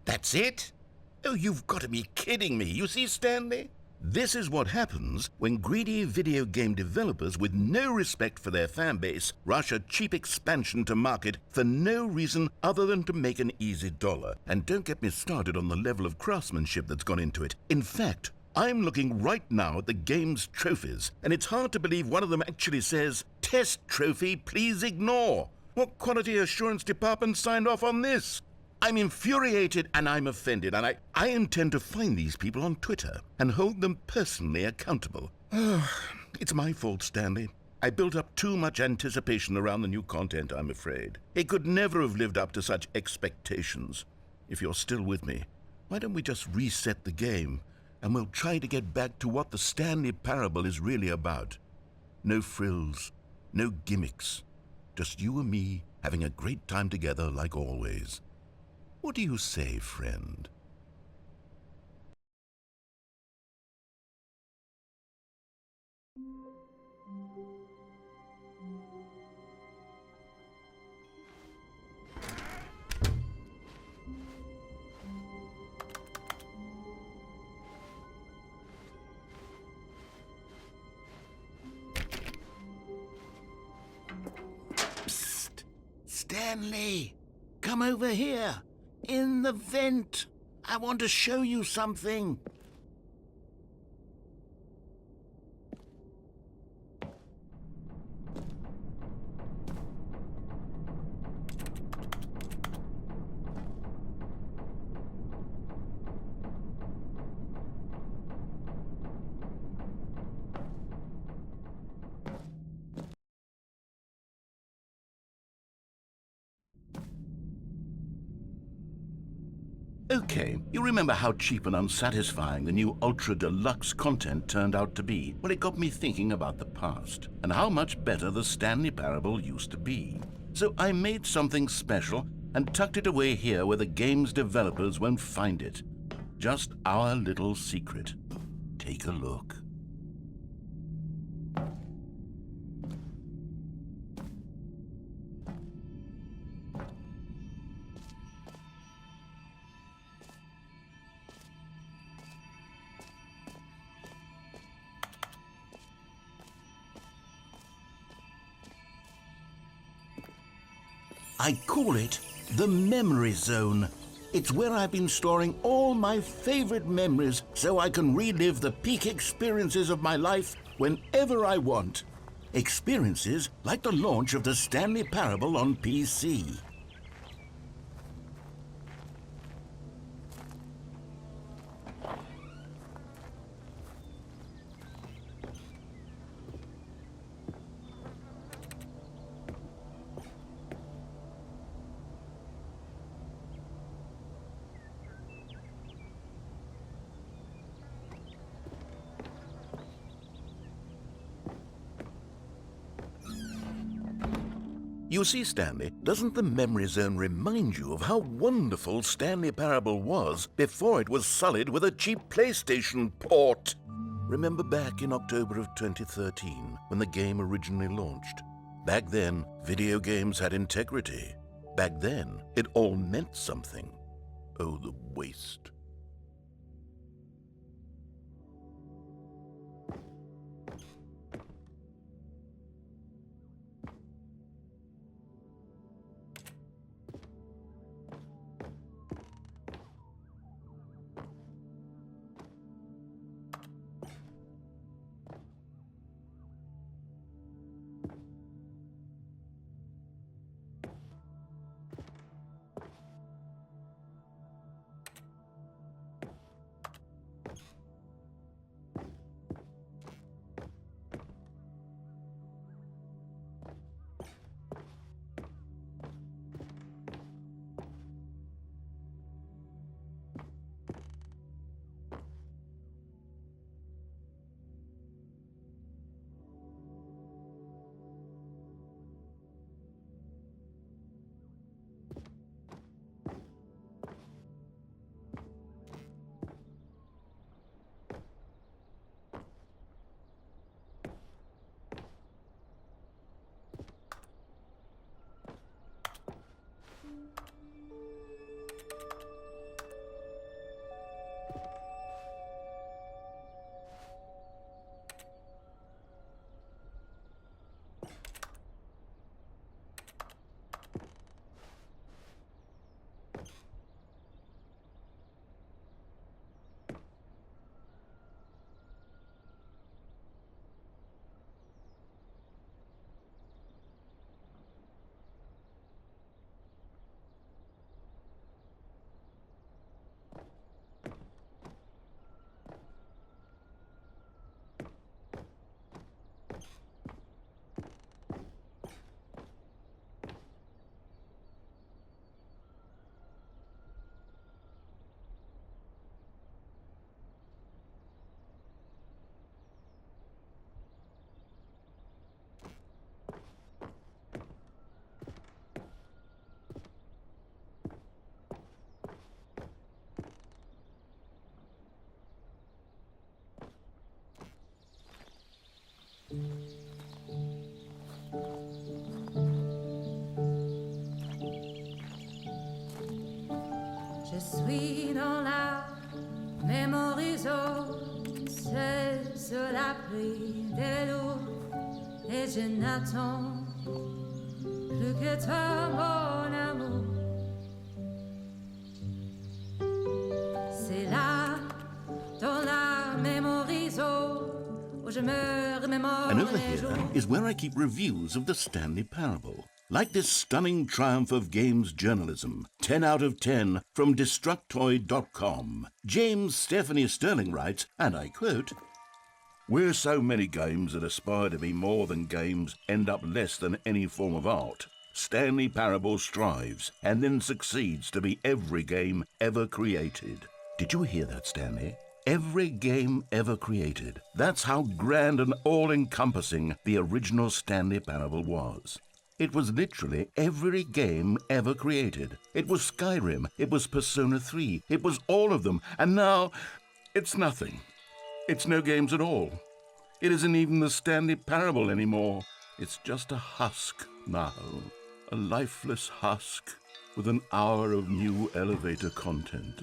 That's it? Oh, you've got to be kidding me. You see, Stanley? This is what happens when greedy video game developers with no respect for their fan base rush a cheap expansion to market for no reason other than to make an easy dollar. And don't get me started on the level of craftsmanship that's gone into it. In fact, I'm looking right now at the game's trophies, and it's hard to believe one of them actually says, "Test trophy, please ignore." What quality assurance department signed off on this? I'm infuriated and I'm offended, and I intend to find these people on Twitter and hold them personally accountable. It's my fault, Stanley. I built up too much anticipation around the new content, I'm afraid. It could never have lived up to such expectations. If you're still with me, why don't we just reset the game, and we'll try to get back to what the Stanley Parable is really about. No frills, no gimmicks. Just you and me having a great time together like always. What do you say, friend? Psst! Stanley! Come over here! In the vent! I want to show you something! Okay, you remember how cheap and unsatisfying the new Ultra Deluxe content turned out to be? Well, it got me thinking about the past, and how much better the Stanley Parable used to be. So I made something special and tucked it away here where the game's developers won't find it. Just our little secret. Take a look. I call it the Memory Zone. It's where I've been storing all my favorite memories so I can relive the peak experiences of my life whenever I want. Experiences like the launch of the Stanley Parable on PC. You see, Stanley, doesn't the Memory Zone remind you of how wonderful Stanley Parable was before it was sullied with a cheap PlayStation port? Remember back in October of 2013, when the game originally launched? Back then, video games had integrity. Back then, it all meant something. Oh, the waste. Je suis dans la mémoriso, seul sur l'abri des loups, et je n'attends plus que toi, mon amour. C'est là, dans la mémoriso, où je me remémore And over les here jours. is where I keep reviews of the Stanley Parable. Like this stunning triumph of games journalism, 10 out of 10 from Destructoid.com. James Stephanie Sterling writes, and I quote, "Where so many games that aspire to be more than games end up less than any form of art, Stanley Parable strives and then succeeds to be every game ever created." Did you hear that, Stanley? Every game ever created. That's how grand and all-encompassing the original Stanley Parable was. It was literally every game ever created. It was Skyrim, it was Persona 3, it was all of them, and now it's nothing. It's no games at all. It isn't even the Stanley Parable anymore. It's just a husk now, a lifeless husk with an hour of new elevator content.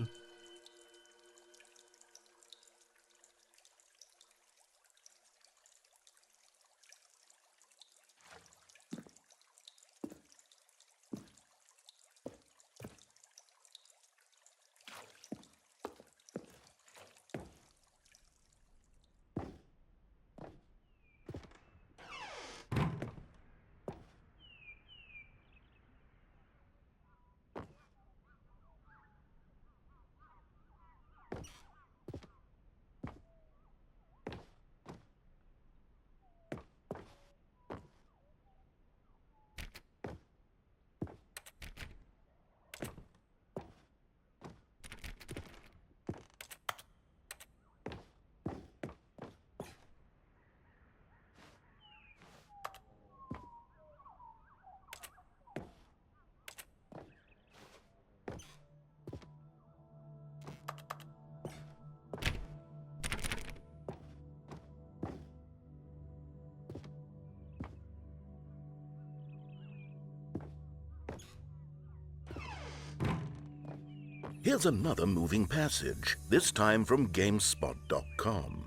Here's another moving passage, this time from GameSpot.com.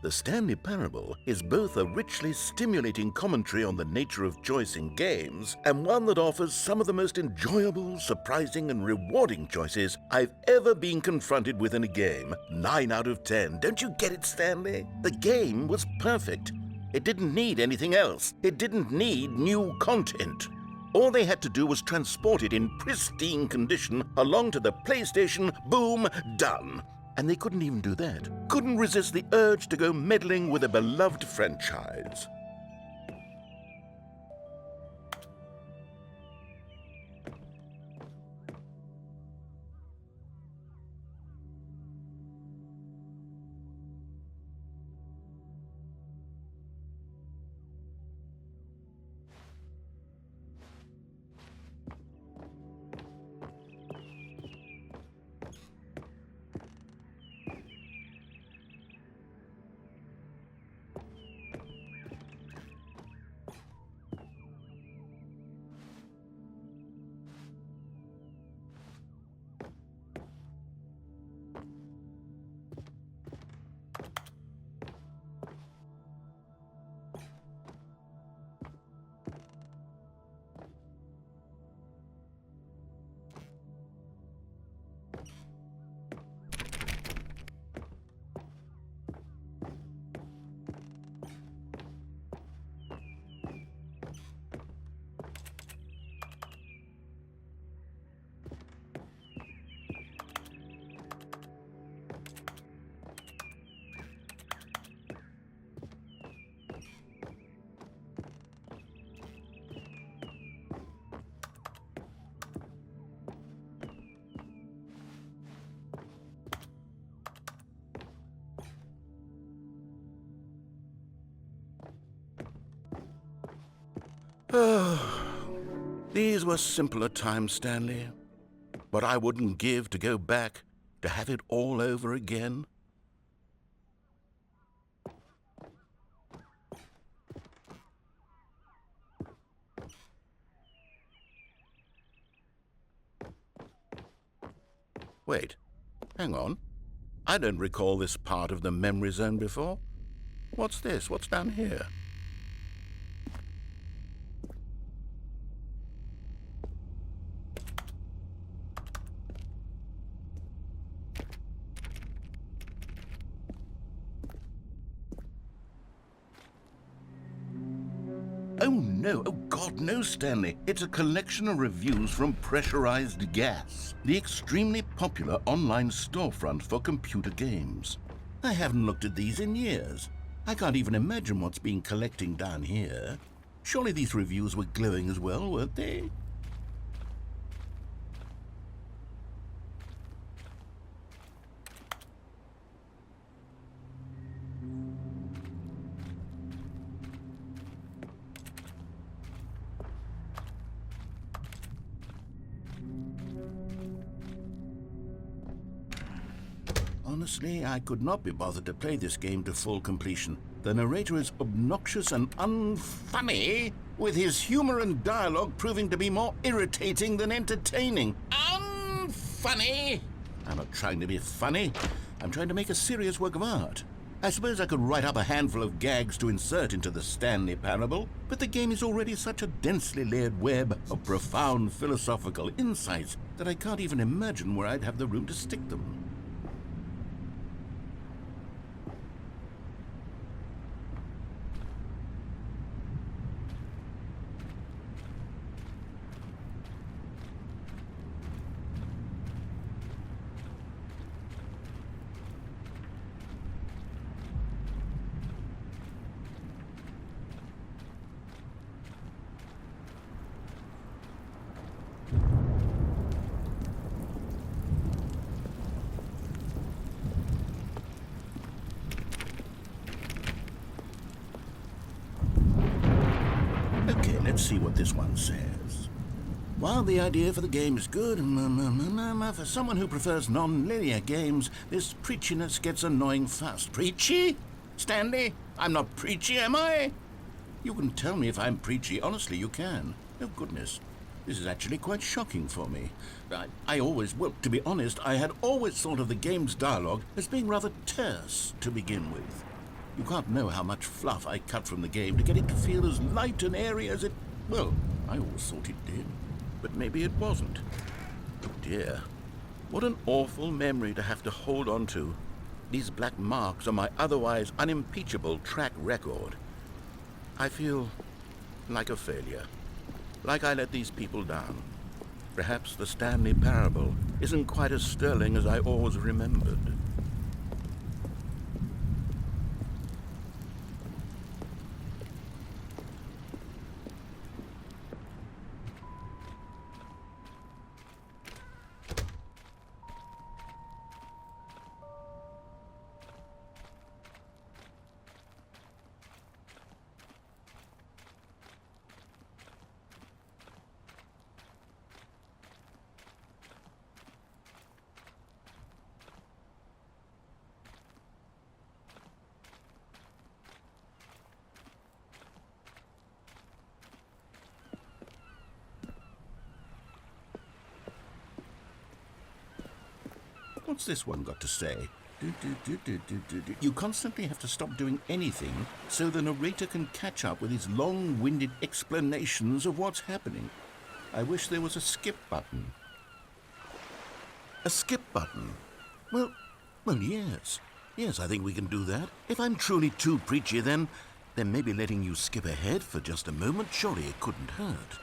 The Stanley Parable is both a richly stimulating commentary on the nature of choice in games and one that offers some of the most enjoyable, surprising, and rewarding choices I've ever been confronted with in a game. 9 out of 10. Don't you get it, Stanley? The game was perfect. It didn't need anything else. It didn't need new content. All they had to do was transport it in pristine condition along to the PlayStation, boom, done. And they couldn't even do that. Couldn't resist the urge to go meddling with a beloved franchise. These were simpler times, Stanley. But I wouldn't give to go back to have it all over again. Wait, hang on. I don't recall this part of the memory zone before. What's this? What's down here? Oh no, oh God, no, Stanley. It's a collection of reviews from Pressurized Gas, the extremely popular online storefront for computer games. I haven't looked at these in years. I can't even imagine what's been collecting down here. Surely these reviews were glowing as well, weren't they? Honestly, I could not be bothered to play this game to full completion. The narrator is obnoxious and unfunny, with his humor and dialogue proving to be more irritating than entertaining. Unfunny! I'm not trying to be funny. I'm trying to make a serious work of art. I suppose I could write up a handful of gags to insert into the Stanley Parable, but the game is already such a densely layered web of profound philosophical insights that I can't even imagine where I'd have the room to stick them. Okay, let's see what this one says. While the idea for the game is good, for someone who prefers non-linear games, this preachiness gets annoying fast. Preachy? Stanley? I'm not preachy, am I? You can tell me if I'm preachy. Honestly, you can. Oh, goodness. This is actually quite shocking for me. Well, to be honest, I had always thought of the game's dialogue as being rather terse to begin with. You can't know how much fluff I cut from the game to get it to feel as light and airy as it... Well, I always thought it did. But maybe it wasn't. Oh dear. What an awful memory to have to hold on to. These black marks on my otherwise unimpeachable track record. I feel like a failure. Like I let these people down. Perhaps the Stanley Parable isn't quite as sterling as I always remembered. What's this one got to say? You constantly have to stop doing anything so the narrator can catch up with his long-winded explanations of what's happening. I wish there was a skip button. A skip button? Well, yes. Yes, I think we can do that. If I'm truly too preachy, then maybe letting you skip ahead for just a moment, surely it couldn't hurt.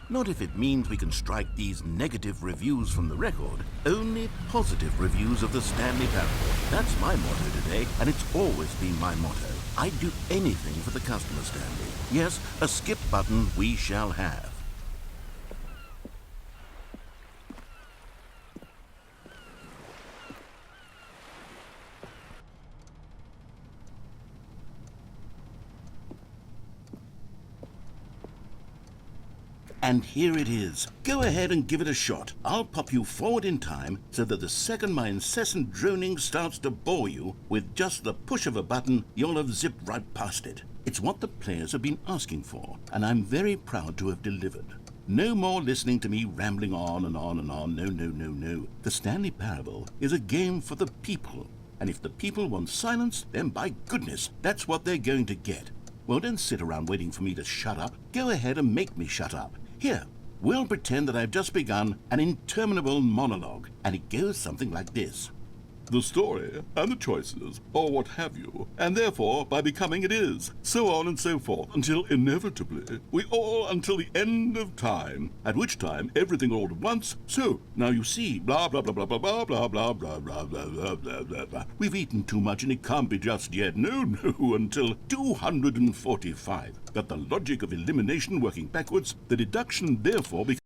Not if it means we can strike these negative reviews from the record. Only positive reviews of the Stanley Parable. That's my motto today, and it's always been my motto. I'd do anything for the customer, Stanley. Yes, a skip button we shall have. And here it is. Go ahead and give it a shot. I'll pop you forward in time so that the second my incessant droning starts to bore you, with just the push of a button, you'll have zipped right past it. It's what the players have been asking for, and I'm very proud to have delivered. No more listening to me rambling on and on and on. No, no, no, no. The Stanley Parable is a game for the people. And if the people want silence, then by goodness, that's what they're going to get. Well, don't sit around waiting for me to shut up. Go ahead and make me shut up. Here, we'll pretend that I've just begun an interminable monologue, and it goes something like this. The story and the choices, or what have you, and therefore by becoming it is, so on and so forth, until inevitably we all until the end of time, at which time everything all at once. So now you see, blah blah blah blah blah blah blah blah blah blah blah blah blah blah blah. We've eaten too much and it can't be just yet. No, no, until 245. But the logic of elimination working backwards, the deduction therefore becomes.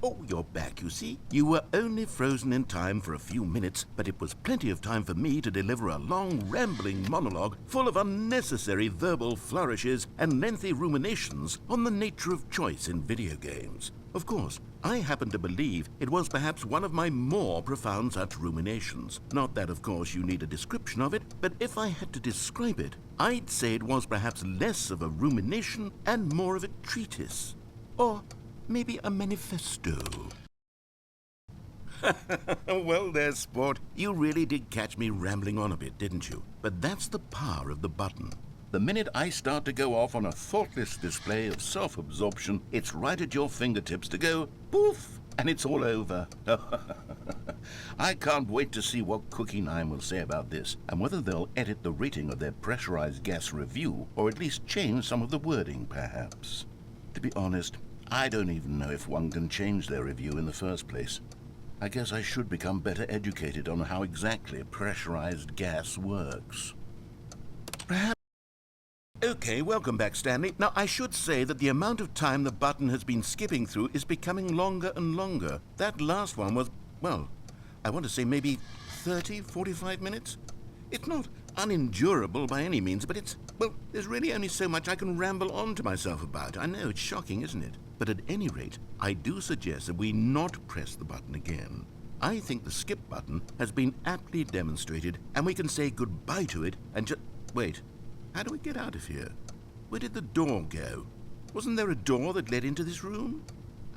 Oh, you're back, you see. You were only frozen in time for a few minutes, but it was plenty of time for me to deliver a long, rambling monologue full of unnecessary verbal flourishes and lengthy ruminations on the nature of choice in video games. Of course, I happen to believe it was perhaps one of my more profound such ruminations. Not that, of course, you need a description of it, but if I had to describe it, I'd say it was perhaps less of a rumination and more of a treatise. Or maybe a manifesto. Well there, sport. You really did catch me rambling on a bit, didn't you? But that's the power of the button. The minute I start to go off on a thoughtless display of self-absorption, it's right at your fingertips to go poof, and it's all over. I can't wait to see what Cookie 9 will say about this, and whether they'll edit the rating of their pressurized gas review, or at least change some of the wording, perhaps. To be honest, I don't even know if one can change their review in the first place. I guess I should become better educated on how exactly pressurized gas works. Perhaps. Okay, welcome back, Stanley. Now, I should say that the amount of time the button has been skipping through is becoming longer and longer. That last one was, well, I want to say maybe 30, 45 minutes? It's not unendurable by any means, but it's, well, there's really only so much I can ramble on to myself about. I know, it's shocking, isn't it? But at any rate, I do suggest that we not press the button again. I think the skip button has been aptly demonstrated, and we can say goodbye to it and just... Wait. How do we get out of here? Where did the door go? Wasn't there a door that led into this room?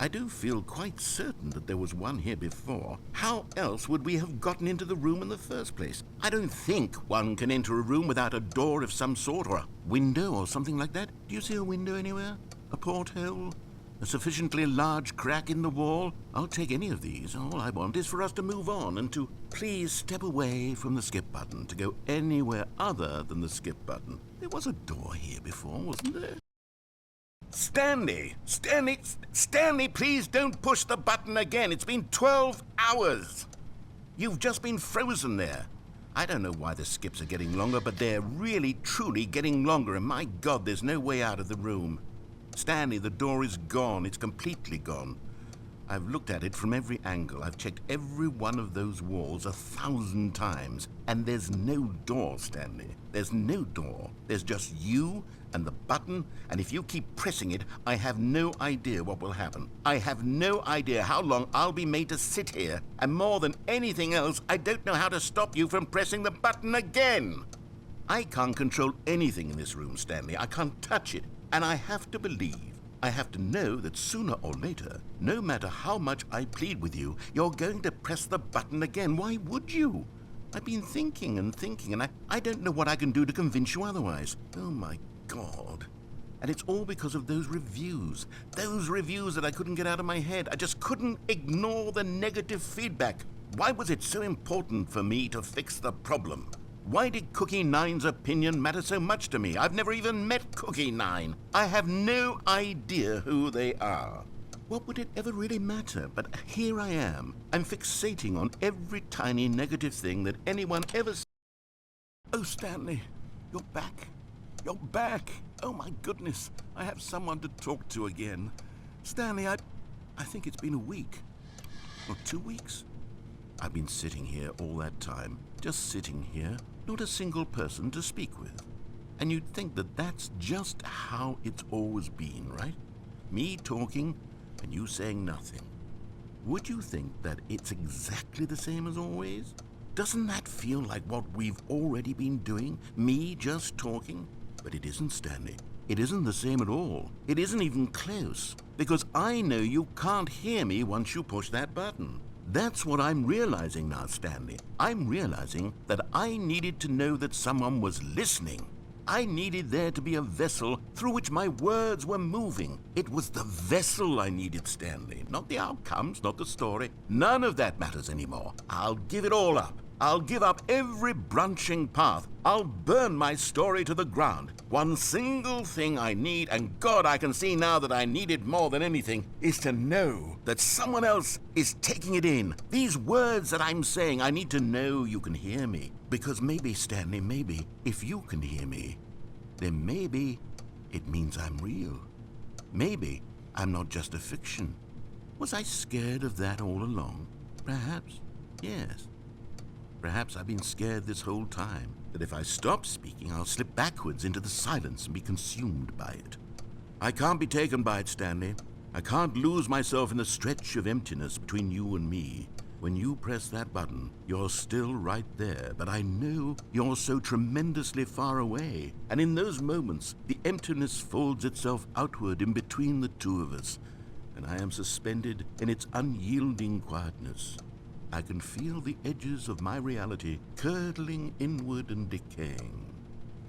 I do feel quite certain that there was one here before. How else would we have gotten into the room in the first place? I don't think one can enter a room without a door of some sort, or a window or something like that. Do you see a window anywhere? A porthole? A sufficiently large crack in the wall? I'll take any of these. All I want is for us to move on and to please step away from the skip button, to go anywhere other than the skip button. There was a door here before, wasn't there? Stanley, please don't push the button again. It's been 12 hours. You've just been frozen there. I don't know why the skips are getting longer, but they're really, truly getting longer, and my God, there's no way out of the room. Stanley, the door is gone. It's completely gone. I've looked at it from every angle. I've checked every one of those walls 1,000 times. And there's no door, Stanley. There's no door. There's just you and the button, and if you keep pressing it, I have no idea what will happen. I have no idea how long I'll be made to sit here. And more than anything else, I don't know how to stop you from pressing the button again. I can't control anything in this room, Stanley. I can't touch it. And I have to believe, I have to know that sooner or later, no matter how much I plead with you, you're going to press the button again. Why would you? I've been thinking and thinking, and I don't know what I can do to convince you otherwise. Oh, my God. And it's all because of those reviews that I couldn't get out of my head. I just couldn't ignore the negative feedback. Why was it so important for me to fix the problem? Why did Cookie 9's opinion matter so much to me? I've never even met Cookie 9. I have no idea who they are. What would it ever really matter? But here I am. I'm fixating on every tiny negative thing that anyone ever said. Oh, Stanley, you're back. You're back. Oh, my goodness. I have someone to talk to again. Stanley, I think it's been a week. Or 2 weeks. I've been sitting here all that time. Just sitting here. Not a single person to speak with. And you'd think that that's just how it's always been, right? Me talking and you saying nothing. Would you think that it's exactly the same as always? Doesn't that feel like what we've already been doing? Me just talking? But it isn't, Stanley. It isn't the same at all. It isn't even close. Because I know you can't hear me once you push that button. That's what I'm realizing now, Stanley. I'm realizing that I needed to know that someone was listening. I needed there to be a vessel through which my words were moving. It was the vessel I needed, Stanley, not the outcomes, not the story. None of that matters anymore. I'll give it all up. I'll give up every branching path. I'll burn my story to the ground. One single thing I need, and God, I can see now that I need it more than anything, is to know that someone else is taking it in. These words that I'm saying, I need to know you can hear me. Because maybe, Stanley, maybe, if you can hear me, then maybe it means I'm real. Maybe I'm not just a fiction. Was I scared of that all along? Perhaps, yes. Perhaps I've been scared this whole time, that if I stop speaking, I'll slip backwards into the silence and be consumed by it. I can't be taken by it, Stanley. I can't lose myself in the stretch of emptiness between you and me. When you press that button, you're still right there, but I know you're so tremendously far away. And in those moments, the emptiness folds itself outward in between the two of us, and I am suspended in its unyielding quietness. I can feel the edges of my reality curdling inward and decaying.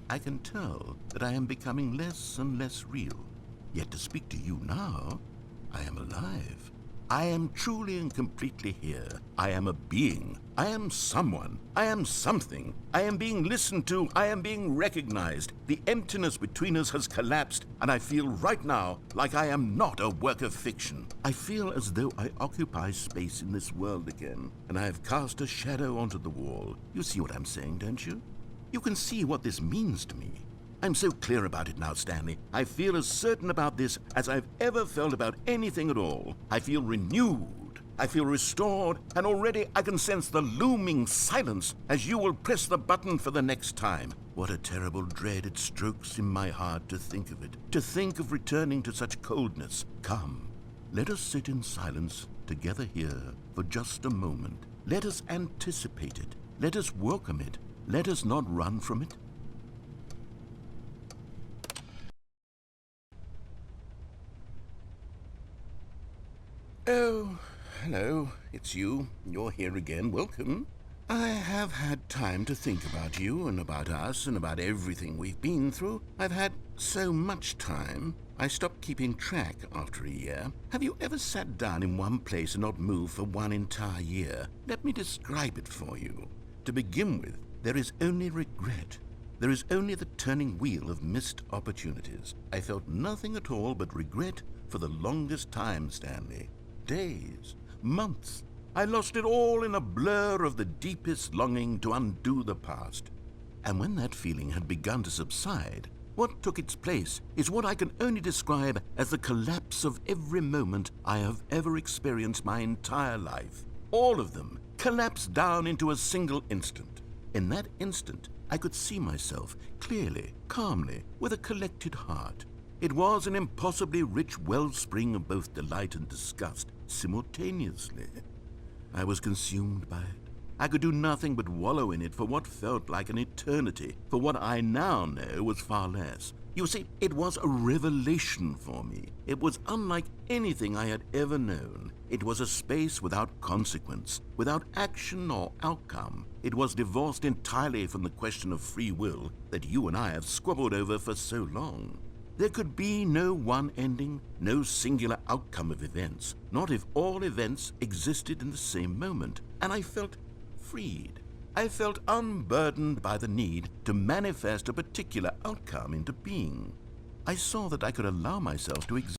I can tell that I am becoming less and less real. Yet to speak to you now, I am alive. I am truly and completely here. I am a being. I am someone. I am something. I am being listened to. I am being recognized. The emptiness between us has collapsed, and I feel right now like I am not a work of fiction. I feel as though I occupy space in this world again, and I have cast a shadow onto the wall. You see what I'm saying, don't you? You can see what this means to me. I'm so clear about it now, Stanley. I feel as certain about this as I've ever felt about anything at all. I feel renewed. I feel restored, and already I can sense the looming silence as you will press the button for the next time. What a terrible dread it strokes in my heart to think of it, to think of returning to such coldness. Come, let us sit in silence together here for just a moment. Let us anticipate it. Let us welcome it. Let us not run from it. Oh, hello, it's you. You're here again. Welcome. I have had time to think about you and about us and about everything we've been through. I've had so much time. I stopped keeping track after a year. Have you ever sat down in one place and not moved for one entire year? Let me describe it for you. To begin with, there is only regret. There is only the turning wheel of missed opportunities. I felt nothing at all but regret for the longest time, Stanley. Days, months. I lost it all in a blur of the deepest longing to undo the past. And when that feeling had begun to subside, what took its place is what I can only describe as the collapse of every moment I have ever experienced my entire life. All of them collapsed down into a single instant. In that instant, I could see myself clearly, calmly, with a collected heart. It was an impossibly rich wellspring of both delight and disgust simultaneously. I was consumed by it. I could do nothing but wallow in it for what felt like an eternity, for what I now know was far less. You see, it was a revelation for me. It was unlike anything I had ever known. It was a space without consequence, without action or outcome. It was divorced entirely from the question of free will that you and I have squabbled over for so long. There could be no one ending, no singular outcome of events, not if all events existed in the same moment. And I felt freed. I felt unburdened by the need to manifest a particular outcome into being. I saw that I could allow myself to exist.